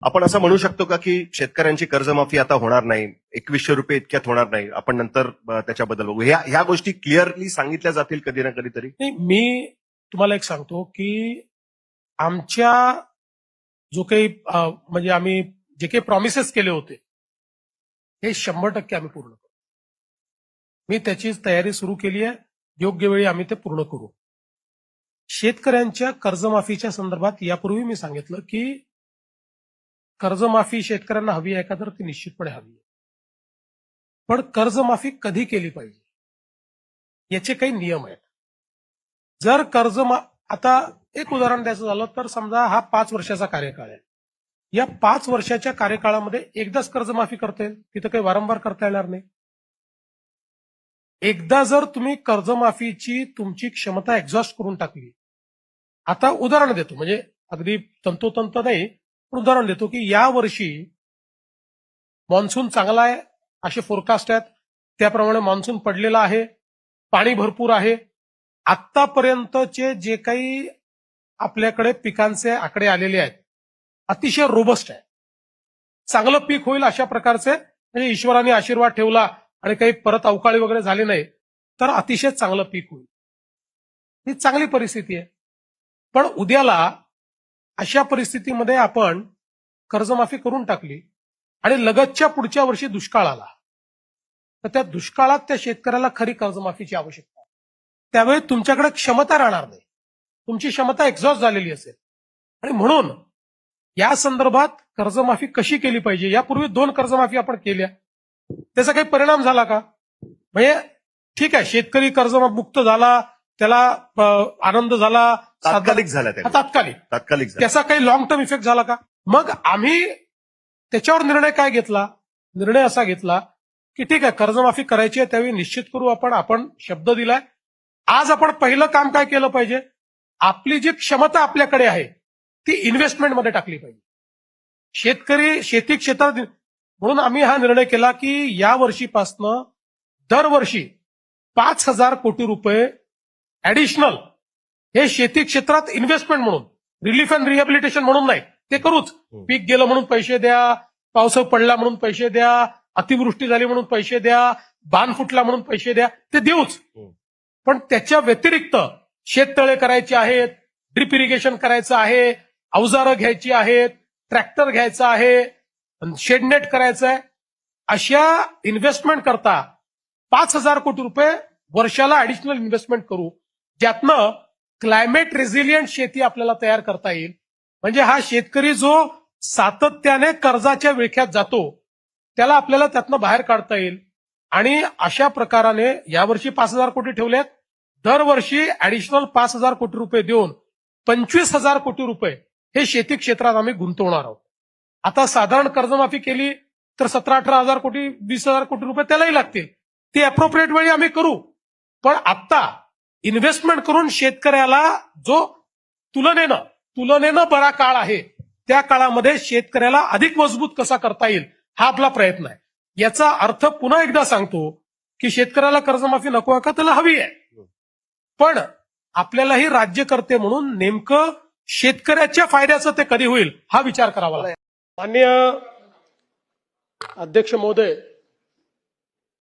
आपण असं म्हणू शकतो का की शेतकऱ्यांची कर्जमाफी आता होणार नाही, 2100 रुपये इतक्यात होणार नाही, आपण नंतर त्याच्याबद्दल बघू, ह्या गोष्टी क्लिअरली सांगितल्या जातील कधी ना कधीतरी? नाही, मी तुम्हाला एक सांगतो की आमच्या जो काही म्हणजे आम्ही जे काही प्रॉमिसेस केले होते हे 100% आम्ही पूर्ण करू. मी त्याची तयारी सुरू केली आहे. योग्य वेळी आम्ही ते पूर्ण करू. शेतकऱ्यांच्या कर्जमाफीच्या संदर्भात यापूर्वी मी सांगितलं की कर्जमाफी शेतकऱ्यांना हवी आहे का, तर ती निश्चितपणे हवी आहे. पण कर्जमाफी कधी केली पाहिजे याचे काही नियम आहेत. जर आता एक उदाहरण द्यायचं झालं तर समजा हा 5 वर्षाचा कार्यकाळ आहे. या 5 वर्षाच्या कार्यकाळामध्ये एकदाच कर्जमाफी करता येईल, तिथं काही वारंवार करता येणार नाही. एकदा जर तुम्ही कर्जमाफीची तुमची क्षमता एक्झॉस्ट करून टाकली, आता उदाहरण देतो, म्हणजे अगदी तंतोतंत नाही, पण उदाहरण देतो की या वर्षी मान्सून चांगला आहे असे फोरकास्ट आहेत, त्याप्रमाणे मान्सून पडलेला आहे, पाणी भरपूर आहे. आतापर्यंतचे जे काही आपल्याकडे पिकांचे आकडे आलेले आहेत अतिशय रोबस्ट आहे. चांगलं पीक होईल अशा प्रकारचे, म्हणजे ईश्वराने आशीर्वाद ठेवला आणि काही परत अवकाळी वगैरे झाली नाही तर अतिशय चांगलं पीक होईल. ही चांगली परिस्थिती आहे. पण उद्याला अशा परिस्थितीमध्ये आपण कर्जमाफी करून टाकली आणि लगतच्या पुढच्या वर्षी दुष्काळ आला, तर त्या दुष्काळात त्या शेतकऱ्याला खरी कर्जमाफीची आवश्यकता आहे. त्यावेळी तुमच्याकडे क्षमता राहणार नाही, तुमची क्षमता एक्झॉस्ट झालेली असेल. आणि म्हणून या संदर्भात कर्जमाफी कशी केली पाहिजे, यापूर्वी 2 कर्जमाफी आपण केल्या, त्याचा काही परिणाम झाला का? म्हणजे ठीक आहे, शेतकरी कर्जमुक्त झाला, त्याला आनंद झाला, तात्कालिक झाल्या त्या, तात्कालिक त्याचा काही लॉंग टर्म इफेक्ट झाला का? मग आम्ही त्याच्यावर निर्णय काय घेतला? निर्णय असा घेतला की ठीक आहे, कर्जमाफी करायची आहे त्यावेळी निश्चित करू आपण शब्द दिलाय. आज आपण पहिलं काम काय केलं पाहिजे? आपली जी क्षमता आपल्याकडे आहे ती इन्व्हेस्टमेंटमध्ये टाकली पाहिजे. शेती क्षेत्रात, म्हणून आम्ही हा निर्णय केला की या वर्षीपासनं दरवर्षी 5,000 कोटी रुपये ऍडिशनल हे शेती क्षेत्रात इन्व्हेस्टमेंट म्हणून, रिलीफ अँड रिहॅबिलिटेशन म्हणून नाही, ते करूच. पीक गेलं म्हणून पैसे द्या, पाऊस पडला म्हणून पैसे द्या, अतिवृष्टी झाली म्हणून पैसे द्या, बांध फुटला म्हणून पैसे द्या, ते देऊच. पण त्याच्या व्यतिरिक्त शेततळे करायचे आहेत, ड्रिप इरिगेशन करायचं आहे, अवजारं घ्यायची आहेत, ट्रॅक्टर घ्यायचा आहे, शेडनेट करायचं आहे, अशा इन्व्हेस्टमेंट करता 5,000 कोटी रुपये वर्षाला ऍडिशनल इन्व्हेस्टमेंट करू, ज्यातनं क्लायमेट रेझिलियंट शेती आपल्याला तयार करता येईल. म्हणजे हा शेतकरी जो सातत्याने कर्जाच्या विळख्यात जातो त्याला आपल्याला त्यातनं बाहेर काढता येईल. आणि अशा प्रकाराने यावर्षी 5,000 कोटी ठेवलेत, दरवर्षी ऍडिशनल 5,000 कोटी रुपये देऊन 25,000 कोटी रुपये हे शेती क्षेत्रात आम्ही गुंतवणार आहोत. आता साधारण कर्जमाफी केली तर 17-18 कोटी, 20,000 कोटी रुपये त्यालाही लागतील, ते अप्रोप्रिएट वेळी आम्ही करू. पण आता इन्व्हेस्टमेंट करून शेतकऱ्याला जो तुलनेनं बरा काळ आहे त्या काळामध्ये शेतकऱ्याला अधिक मजबूत कसा करता येईल हा आपला प्रयत्न आहे. याचा अर्थ पुन्हा एकदा सांगतो की शेतकऱ्याला कर्जमाफी नको आहे का? त्याला हवी आहे. पण आपल्यालाही राज्यकर्ते म्हणून नेमकं शेतकऱ्याच्या फायद्याचं ते कधी होईल हा विचार करावा लागेल. माननीय अध्यक्ष महोदय,